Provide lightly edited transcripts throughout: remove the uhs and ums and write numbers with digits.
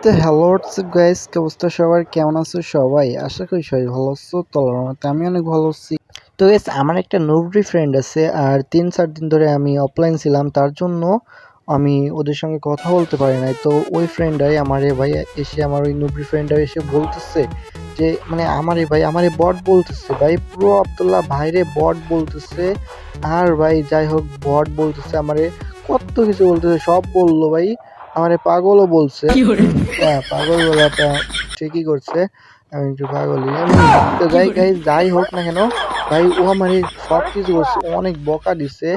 তো hello WhatsApp guys, কি অবস্থা সবার? কেমন আছো সবাই? আশা করি সবাই ভালো আছো। তো আমি অনেক ভালো আছি। তো গাইস, আমার একটা নুবরি ফ্রেন্ড আছে, আর 3-4 দিন ধরে আমি অফলাইন ছিলাম, তার জন্য আমি ওদের সঙ্গে কথা বলতে পারি নাই। তো ওই ফ্রেন্ডাই আমারে ভাই এসে, আমার ওই নুবরি ফ্রেন্ডাই এসে বলতেছে যে মানে আমারে ভাই আমারে বট বলতেছে ভাই, পুরো আব্দুল্লাহ ভাইরে বট বলতেছে। আর ভাই যাই হোক, বট বলতেছে আমারে, কত কিছু বলতেছে, সব বললো ভাই। আমারে পাগলও বলছে। হ্যাঁ, পাগল বলাটা ঠিকই করছে। আমি একটু পাগলই এমনি। তো যাই হোক না কেন ভাই, ও আমারে সবকিছু করছে, অনেক বকা দিছে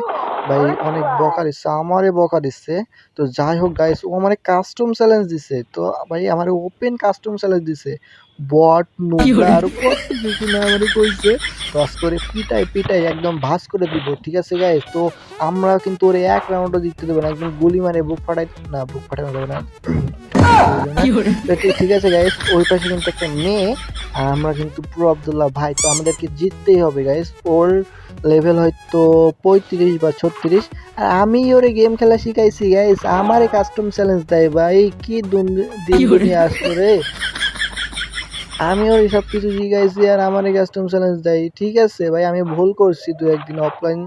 ভাই, অনেক বকা দিচ্ছে, আমারে বকা দিচ্ছে। তো যাই হোক গাইস, ও আমারে কাস্টম চ্যালেঞ্জ দিছে। তো ভাই আমারে ওপেন কাস্টম চ্যালেঞ্জ দিছে, বট নোবরা আরো কত কিছু না আমারে কইছে। টস করে পিটাই পিটাই একদম ভাঁজ করে দিব, ঠিক আছে গাইস? তো আমরা কিন্তু ওরে এক রাউন্ডও জিততে দেবো না, একদম গুলি মারে বুক ফাটাই, না বুক ফাটানো যাবে না, তো ঠিক আছে গাইস, ওই পাশে কিন্তু একটা মেয়ে, আর আমরা কিন্তু পুরো আব্দুল্লাহ ভাই, তো আমাদেরকে জিততেই হবে গাইস। ওর লেভেল হয়তো 35 বা 36, আর আমি ওরে গেম খেলা শিখাইছি গাইস, আমারে কাস্টম চ্যালেঞ্জ দেয় ভাই, কি দিন দুনিয়া আসলো রে। আমি ওর সব কিছু শিখাইছি আর আমারে কাস্টম চ্যালেঞ্জ দেয়, ঠিক আছে ভাই? আমি ভুল করছি, দু একদিন অফলাইন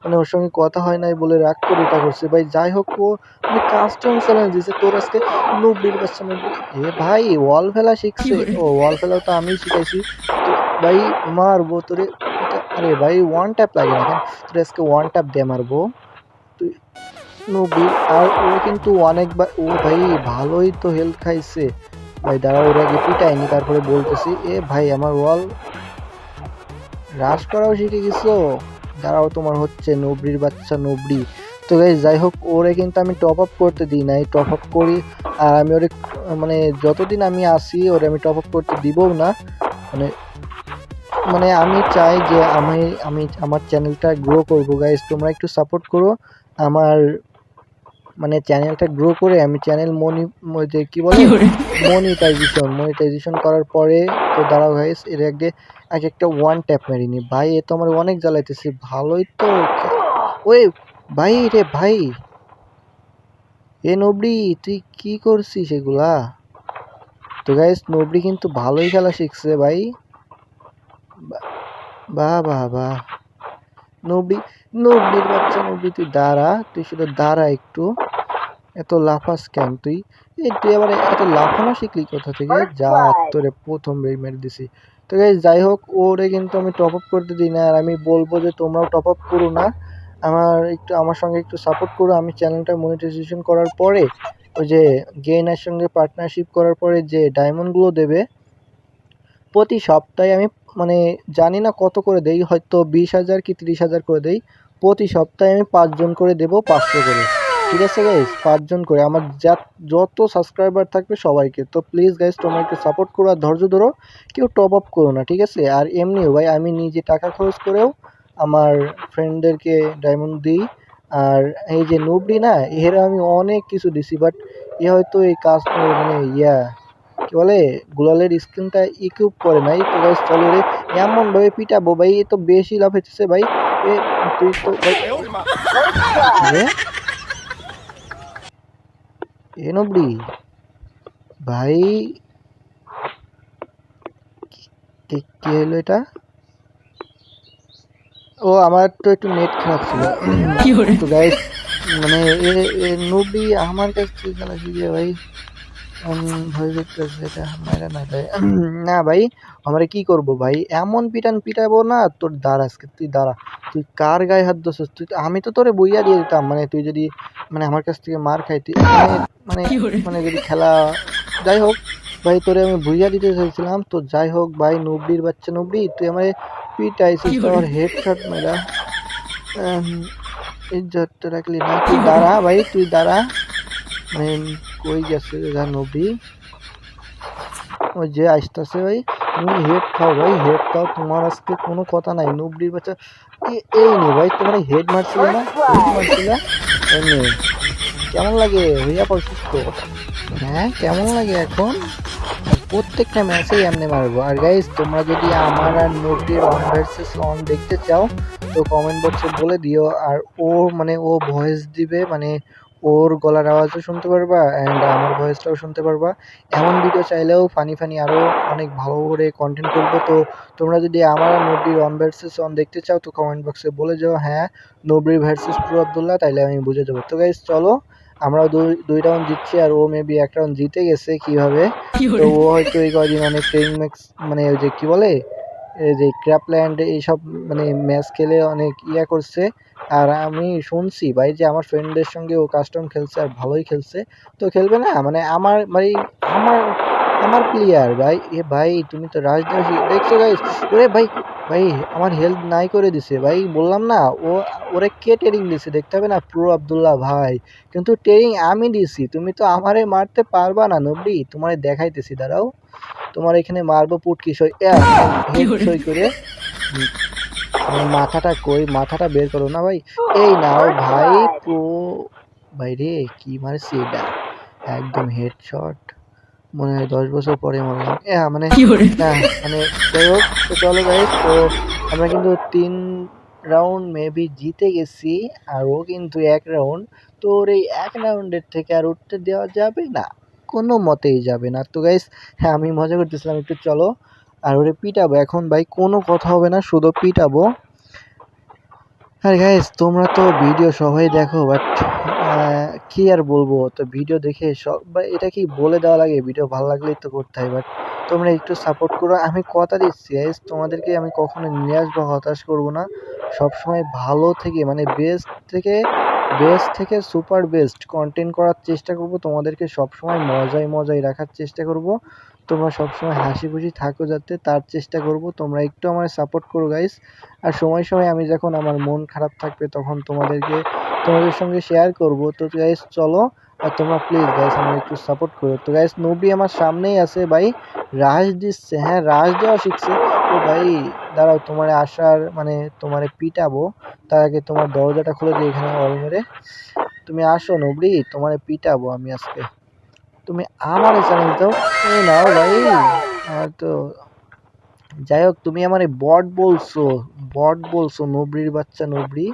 মানে ওর সঙ্গে কথা হয় নাই বলে রাগ করে এটা করছে ভাই। যাই হোক, ও মানে কাস্টম চ্যালেঞ্জ দিছে, তোর আজকে 90% এ ভাই ওয়াল ফেলা শিখছে। ও ওয়াল ফেলাও তো আমি শিখাইছি। তো ভাই মারবো তোরে আরে ভাই ওয়ান ট্যাপ লাগে না কেন? তোর আজকে ওয়ান ট্যাপ দিয়ে মারবো তুই, নবীর। আর ও কিন্তু অনেকবার, ও ভাই ভালোই তো হেলথ খাইছে ভাই। দাঁড়া, ওর আগে পিটাইনি, তারপরে বলতেছি। এ ভাই আমার ওয়াল রাশ করাও শিখে গেছো? দাঁড়াও, তোমার হচ্ছে নবরির বাচ্চা নবরি। তো গাইস যাই হোক, ওরে কিন্তু আমি টপ আপ করতে দিই নাই, টপ আপ করি। আর আমি ওরে মানে যতদিন আমি আসি ওরে আমি টপ আপ করতে দিবও না। মানে মানে আমি চাই যে আমি আমি আমার চ্যানেলটা গ্রো করবো গাইস, তোমরা একটু সাপোর্ট করো আমার মানে চ্যানেলটা গ্রো করে আমি চ্যানেল যে কি বলে মনিটাইজেশন করার পরে। তো দাঁড়াও গাইস, এর আগে এক একটা ওয়ান ট্যাপ মারিনি ভাই, এ তো আমার অনেক জ্বালাইতেছে। ভালোই তো ওই ভাই রে ভাই, এ নবরি তুই কি করছিস এগুলা? তো গাইস, নবরি কিন্তু ভালোই খেলা শিখছে ভাই। বাহ বাহ বাহ, নবরি, নবরির বাচ্চা নবরি, তুই দাঁড়া, তুই শুধু দাঁড়া একটু। এত লাফাস কেন তুই? তুই আবার এত লাফানো শিখলি কোথা থেকে? যা, তোরে প্রথম মেরে দিছি। তো গাইস যাই হোক, ওরে কিন্তু আমি টপ আপ করতে দিই না, আর আমি বলবো যে তোমরাও টপ আপ করো না, আমার সঙ্গে একটু সাপোর্ট করো। আমি চ্যানেলটা মনিটাইজেশন করার পরে, ওই যে গেইনার সঙ্গে পার্টনারশিপ করার পরে যে ডায়মন্ডগুলো দেবে প্রতি সপ্তাহে, আমি মানে জানি না কত করে দেই, হয়তো 20,000 কি 30,000 করে দেই। প্রতি সপ্তাহে আমি 5 জন করে দেবো 500 করে, ঠিক আছে গাইস? 5 জন করে আমার যত সাবস্ক্রাইবার থাকবে সবাইকে। তো প্লিজ গাইস, তোমরা একটু সাপোর্ট করো আর ধৈর্য ধরো, কেউ টপ আপ করো না, ঠিক আছে? আর এমনিও ভাই আমি নিজে টাকা খরচ করেও আমার ফ্রেন্ডদেরকে ডায়মন্ড দিই। আর এই যে নুবরি না, এর আমি অনেক কিছু দিছি, বাট এ হয়তো এই কাজ মানে কি বলে গুলালের স্ক্রিনটা ইকুইপ করে নাই। তো গাইস চলো রে, এমন ভাবে পিটাবো ভাই, এ তো বেশি লাফাইতেছে ভাই। এ তুই তো ভাই রে, এ নবরি ভাই, কি কি হলো এটা? ও আমার তো একটু নেট খারাপ ছিল। তো গাইস মানে নবরি আমার কাছ থেকে খেলা শিখে ভাই, ভয় করতেছে এটা মাইরা না ভাই। না ভাই, আমরা কি করব ভাই, এমন পিটান পিটাবো না তোর। দাঁড়া আজকে তুই দাঁড়া, তুই কার গায়ে হাত দিছিস তুই? আমি তো তোরে বইয়া দিয়ে দিতাম, মানে তুই যদি মানে আমার কাছ থেকে মার খাইতি, মানে মানে যদি খেলা। যাই হোক ভাই, তোরে আমি ভুইয়া দিতে চাইছিলাম। তো যাই হোক ভাই, নবরির বাচ্চা নবরি, তুই আমার পিটাইছিস তো, আমার হেডশট মেরা ইজ্জতটা রাখলি না। তুই দাঁড়া ভাই, তুই দাঁড়া। মানে কই গেছে নবী? ওই যে আসতেছে ভাই, তুমি হেড খাও ভাই, হেড খাও, তোমার আজকে কোনো কথা নাই। নুবড়ির বাচ্চা এই নে ভাই, তোমার হেড মারছিল না, হেড মারছিল এমনি। কেমন লাগে হইয়া পড়ছিস তো? হ্যাঁ কেমন লাগে এখন? প্রত্যেকটা ম্যাচেই এমনি মারবো। আর গাইজ, তোমরা যদি আমার আর নুবড়ির অন ভার্সেস অন দেখতে চাও তো কমেন্ট বক্সে বলে দিও। আর ও মানে ও ভয়েস দিবে, মানে ওর গলার আওয়াজও শুনতে পারবা অ্যান্ড আমার ভয়েসটাও শুনতে পারবা। এমন ভিডিও চাইলেও ফানি ফানি আরও অনেক ভালো করে কন্টেন্ট করবো। তো তোমরা যদি আমার আর নবরির 1 ভার্সেস 1 দেখতে চাও তো কমেন্ট বক্সে বলে যাও হ্যাঁ নবরি ভার্সেস প্রো আবদুল্লাহ, তাইলে আমি বুঝে যাবো। তো গাইস চলো, আমরা দুই রাউন্ড জিতছি আর ও মেবি 1 রাউন্ড জিতে গেছে কিভাবে। তো ও হয়তো এই কদিন অনেক ট্রেনিং ম্যাক্স মানে ওই যে কি বলে এই যে ক্র্যাপল্যান্ড এইসব মানে ম্যাচ খেলে অনেক ইয়া করছে। আর আমি শুনছি ভাই যে আমার ফ্রেন্ডদের সঙ্গে ও কাস্টম খেলছে আর ভালোই খেলছে। তো খেলবে না মানে আমার মানে আমার আমার প্লেয়ার ভাই। এ ভাই তুমি তো রাজদাসী দেখছো গাইস। ওরে ভাই ভাই আমার হেল্প নাই করে দিছে ভাই, বললাম না ও ওরে কে ট্রেনিং দিছে দেখতে হবে না, প্রো আবদুল্লাহ ভাই। কিন্তু ট্রেনিং আমি দিছি, তুমি তো আমারে মারতে পারবা না নবরি, তোমারে দেখাইতেছি দাঁড়াও। তোমার এখানে মারবো পুটকি সই হেড সই করে। আমার মাথাটা কই, মাথাটা বের করো না ভাই। এই নাও ভাই প্রো ভাই রে, কি মারছি এটা একদম হেডশট, মনে হয় 10 বছর পরে মারলাম। মানে না মানে যাই হোক, তো চলো গাইস, তো আমরা কিন্তু 3 রাউন্ড মেবি জিতে গেছি আর ও কিন্তু 1 রাউন্ড। তো ওর এই 1 রাউন্ডের থেকে আর উঠতে দেওয়া যাবে না, কোনো মতেই যাবে না। তো গাইস হ্যাঁ আমি মজা করতেছিলাম একটু, চলো আর ওরে পিটাবো এখন ভাই, কোনো কথা হবে না, শুধু পিটাবো। আর গাইস তোমরা তো ভিডিও সবাই দেখো, বাট কি আর বলবো, তো ভিডিও দেখে সব এটা কি বলে দেওয়া লাগে, ভিডিও ভালো লাগলেই তো করতে হয়। বাট তোমরা একটু সাপোর্ট করো, আমি কথা দিচ্ছি গাইস তোমাদেরকে আমি কখনো নিরাশ বা হতাশ করব না। সবসময় ভালো থেকে মানে বেস্ট থেকে সুপার বেস্ট কন্টেন্ট করার চেষ্টা করব, তোমাদেরকে সবসময় মজায় মজায় রাখার চেষ্টা করব। তোমরা সবসময় হাসি খুশি থাকো যাতে, তার চেষ্টা করব। তোমরা একটু আমার সাপোর্ট করো গাইস। আর সময় সময় আমি যখন আমার মন খারাপ থাকবে তখন তোমাদের সঙ্গে শেয়ার করব। তো গাইস চলো, আর তোমরা প্লিজ গাইস আমার একটু সাপোর্ট করো। তো গাইস নবী আমার সামনেই আছে ভাই, রাশ দিচ্ছে, হ্যাঁ রাশ দেওয়া শিখছে। ও ভাই দাঁড়াও, তোমার আসার মানে তোমারে পিটাবো, তার আগে তোমার দরজাটা খুলে দিই এখানে অল মেরে। তুমি আসো নবরি, তোমারে পিটাবো আমি আজকে, তুমি আমার চ্যানেল দাও। এই নাও ভাই, আর তো যাই হোক, তুমি আমারে বট বলছো নবরির বাচ্চা নবরি,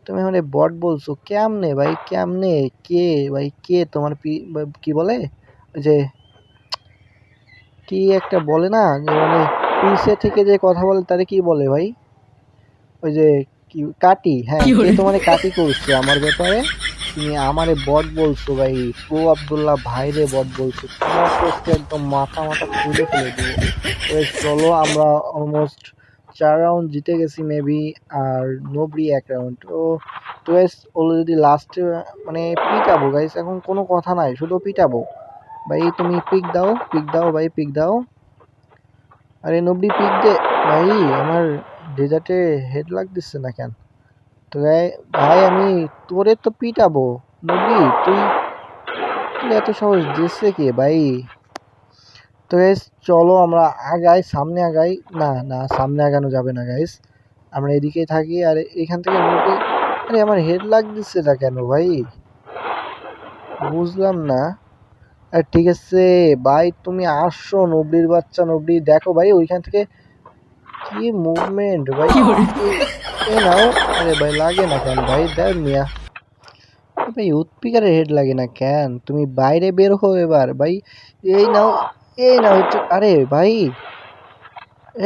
তুমি আমারে বট বলছো কেমনে ভাই, কেমনে কে ভাই, কে তোমার কি বলে ওই যে কি একটা বলে না যে মানে পিছে থেকে যে কথা বলে তারে কি বলে ভাই, ওই যে কি কাটি, হ্যাঁ কে তোমারে কাটি করছে আমার ব্যাপারে, তুমি আমারে বট বলছো ভাই, প্রো আবদুল্লাহ ভাইরে বট বলছো, তোমার তো একদম মাথা মাথা খুলে ফেলে দেবো। তো চলো আমরা অলমোস্ট 4 রাউন্ড জিতে গেছি মেবি, আর নবরি 1 রাউন্ড। তো গাইস ওগুলো যদি লাস্টে মানে পিটাবো গাইস, এখন কোনো কথা নাই, শুধু পিটাবো ভাই। তুমি পিক দাও ভাই, পিক দাও। আরে নবরি পিক দে ভাই, আমার ডেজার্টে হেড লাগতেছে না কেন। তো ভাই আমি তোরে তো পিটাবো নবরি, তুই এত সহজ দিচ্ছে কে ভাই। তো গাইস চলো আমরা আগাই, সামনে আগাই। না না সামনে আগানো যাবে না গাইস, আমরা এদিকেই থাকি। আর এখান থেকে নবরি, আরে আমার হেড লাগতেছে না কেন ভাই, বুঝলাম না। আর ঠিক আছে ভাই, তুমি আসছো নবরির বাচ্চা নবরি, দেখো ভাই ওইখান থেকে কি মুভমেন্ট ভাই, এ নাও। আরে ভাই লাগে না কেন ভাই, দেখ মিয়া ভাই উৎপিকারের হেড লাগে না কেন, তুমি বাইরে বের হো এবার ভাই। এই নাও, এই নাও। আরে ভাই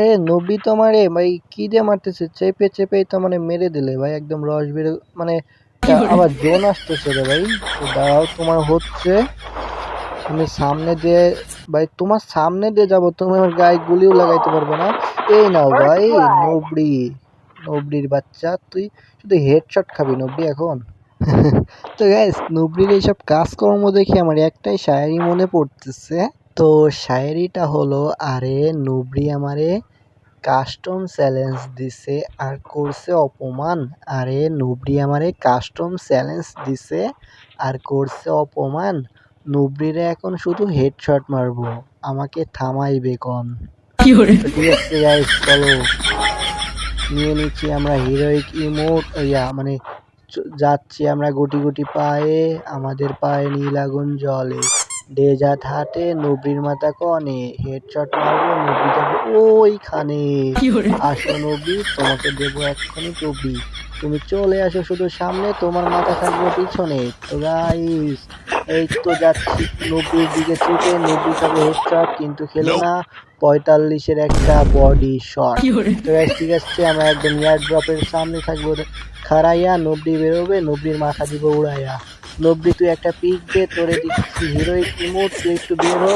এ নবী তো মারে ভাই, কি দিয়ে মারতেছে, চেপে চেপেই তো মানে মেরে দিলে ভাই, একদম রস বেরো মানে। আবার জোন আসতেছে রে ভাই, তো দাঁড়াও তোমার হচ্ছে, তুমি সামনে দিয়ে ভাই, তোমার সামনে দিয়ে যাবো, তুমি আমার গায়ে গুলিও লাগাইতে পারবে না। এই নাও ভাই নবরির বাচ্চা, তুই শুধু হেডশট খাবি নবরি এখন। তো গাইস নবরির এইসব কাজকর্ম দেখে আমার একটাই শায়েরি মনে পড়তেছে। তো শায়েরিটা হলো, আরে নবরি আমারে কাস্টম চ্যালেঞ্জ দিছে আর করছে অপমান, আরে নবরি আমারে কাস্টম চ্যালেঞ্জ দিছে আর করছে অপমান, নবরিরে এখন শুধু হেডশট মারবো, আমাকে থামাইবে কন। ঠিক আছে গাইস চলো, নিয়ে নিচ্ছি আমরা হিরোইক ইমোট, মানে যাচ্ছি আমরা গুটি গুটি পায়ে, আমাদের পায়ে নীল আগুন জ্বলে, ডেজার্ট হাটে নবরির মাথা কনে হেডশট মারবো নবরি যাবে ওইখানে। আসো নবরি, তোমাকে দেবো এক্ষুনি টবি, তুমি চলে আসো শুধু সামনে, তোমার মাথা থাকবে পিছনে। তো গাইস এই তো যাচ্ছি নবরির দিকে ছুটে, নবরি খাবে হেডশট কিন্তু খেলো না, 45-এর একটা বডি শট। তো গাইস ঠিক আছে, আমরা একদম এয়ার ড্রপের সামনে থাকবো খাড়াইয়া, নবরি বেরোবে, নবরির মাথা দিব উড়াইয়া। নবরি তুই একটা পিক দে, তোরে দিচ্ছি হিরোইক ইমোট, তুই একটু বের হ।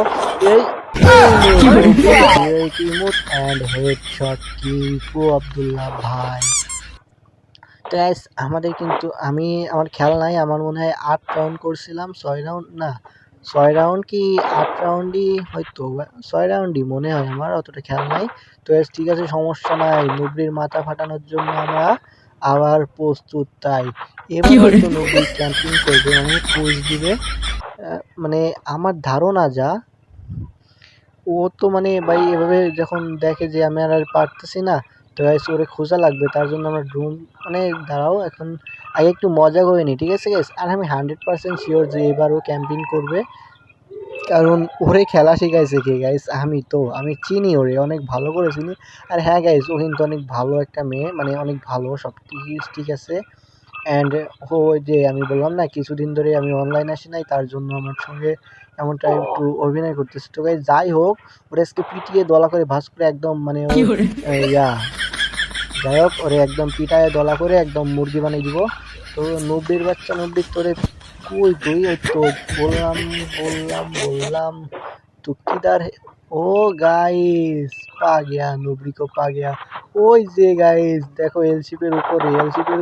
এই heroic emote and headshot kill pro Abdullah ভাই। তো গাইস আমাদের কিন্তু আমার খেয়াল নাই, আমার মনে হয় 8 রাউন্ড করছিলাম, 6 রাউন্ড না 6 রাউন্ড কি 8 রাউন্ডই হয়তো, 6 রাউন্ডই মনে হয়, আমার অতটা খেয়াল নাই। তো গাইস ঠিক আছে, সমস্যা নাই, নবরির মাথা ফাটানোর জন্য আমরা আবার প্রস্তুত। তাই এবার হয়তো নবরি ক্যাম্পিং করবে, মানে পুশ দিবে। মানে আমার ধারণা যা, ও তো মানে ভাই এভাবে যখন দেখে যে আমি আর পারতেছি না, তো গাইস ওরে খোঁজা লাগবে, তার জন্য আমরা ড্রোন মানে দাঁড়াও এখন আগে একটু মজা করে নিই, ঠিক আছে গাইস। আর আমি 100% শিওর যে এবার ও ক্যাম্পিং করবে, কারণ ওরে খেলা শিখাইছে কে গাইস? আমি চিনি ওরে, অনেক ভালো করে চিনি। আর হ্যাঁ গাইস, ও কিন্তু অনেক ভালো একটা মেয়ে, মানে অনেক ভালো, সব ঠিক আছে। অ্যান্ড ওই যে আমি বললাম না কিছুদিন ধরে আমি অনলাইন আসি নাই, তার জন্য আমার সঙ্গে এমনটা একটু অভিনয় করতেছে। তো গাইস যাই হোক, ওরা আজকে পিটিয়ে দলা করে ভাঁজ করে একদম মানে ওর ইয়া যাই হোক, ওরে একদম পিটায় দলা করে একদম মুরগি বানিয়ে দিব। তো নব্বইয়ের বাচ্চা নব্বই, তোরে কই তুই? ওই তো বললাম বললাম বললাম তো কিদার ও গাইস পা গিয়া, নবরি কো পা গিয়া। ওই যে গাইস দেখো এলসিপের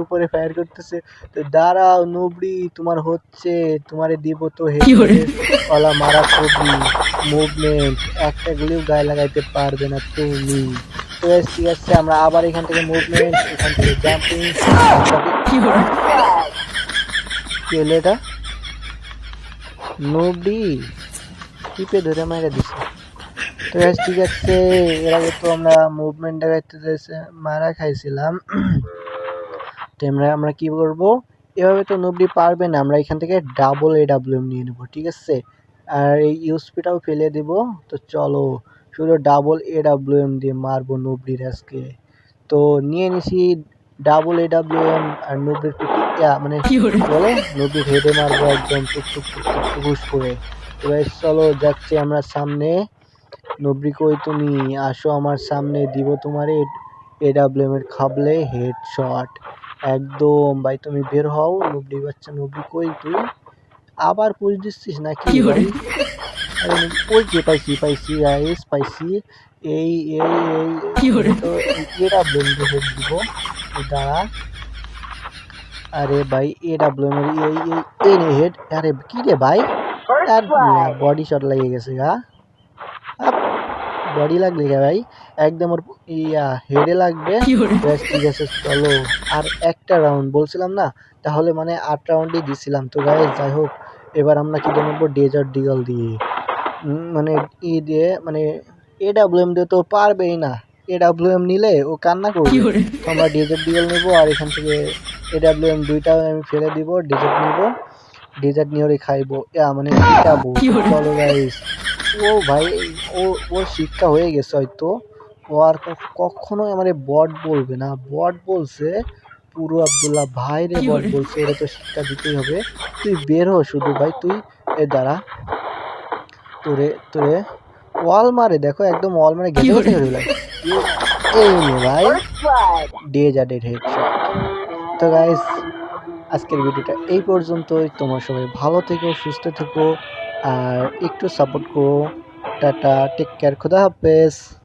উপরে ফায়ার করতেছে। তো দাঁড়াও নবরি, তোমার হচ্ছে, তোমারে দিব তো হেডশটের ওয়ালা মারা কবি মুভমেন্ট, একটা গুলিও গায়ে লাগাইতে পারবে না তুমি। তো গাইস ঠিক আছে, আমরা আবার এখান থেকে মুভমেন্ট, এখান থেকে জাম্পিং। কি হলো এটা? নবরি টিপে ধরে মারা দিছে। তো গাইস ঠিক আছে, এর আগে তো আমরা মুভমেন্ট দেখাইতে যাইছে মারা খাইছিলাম। তো আমরা কি করব, এভাবে তো নবরি পারবে না, আমরা এখান থেকে ডাবল এডাব্লিউএম নিয়ে নেব, ঠিক আছে। আর এই ইউএসপিটাও ফেলে দিব। তো চলো শুধু ডাবল এডাব্লিউএম দিয়ে মারবো নবরির আজকে। তো নিয়ে নিছি ডাবল এডাব্লিউএম, আর নবরির মানে বলে নবরির হেডে মারবো একদম টুক টুক টুক টুক টুকুস করে। তো গাইস চলো যাচ্ছি আমরা সামনে। নবরি কই তুমি? আসো আমার সামনে, দিব তোমারে এডাব্লিউএম এর খাবলে হেডশট একদম। ভাই তুমি বের হও, নবরি বাচ্চা নবরি কই তুই? আবার পুশ দিচ্ছিস নাকি ভাই? ওই যে পাইছি গাইস, পাইছি। এই এই এই তো এডাব্লিউএম দিয়ে হেড দিব, দাঁড়া। আরে ভাই এডাব্লিউএম এর এই নে হেড। আরে কি রে ভাই, আর বডি শট লেগে গেছে গা, বডি লাগবে গা ভাই, একদম ওর হেডে লাগবে। ঠিক আছে চলো, আর একটা রাউন্ড বলছিলাম না, তাহলে মানে 8 রাউন্ডই দিছিলাম। তো গাইস যাই হোক, এবার আমরা কি নেবো, ডেজার্ট ডিগল দিয়ে, মানে দিয়ে মানে এডাব্লিউএম দিয়ে তো পারবেই না, এডাব্লিউএম নিলে ও কান্না করবে। তো আমরা ডেজার্ট ডিগল নেবো, আর এখান থেকে এডাব্লিউএম দুইটা আমি ফেলে দিব, ডেজার্ট নিব, ডেজার্ট নিয়ে ওরে খাইবো, মানে পিটাবো। চলো গাইস, ও ভাই ওর শিক্ষা হয়ে গেছে হয়তো, ও আর কখনো আমারে বট বলবে না, বট বলছে পুরো আব্দুল্লাহ ভাই রে, বট বলছে, ওরে তো শিক্ষা দিতেই হবে। তুই বের হ শুধু ভাই, তুই দাঁড়া, তোরে তোরে ওয়াল মারে, দেখো একদম ওয়াল মারে গেছে গেছে ভাই, এই নে ভাই ডেজার্টের হেডশট। তো গাইস আজকের ভিডিওটা এই পর্যন্তই, তোমার সবাই ভালো থেকো, সুস্থ থেকো, আর একটু সাপোর্ট করো। টাটা, টেক কেয়ার, খোদা হাফেজ।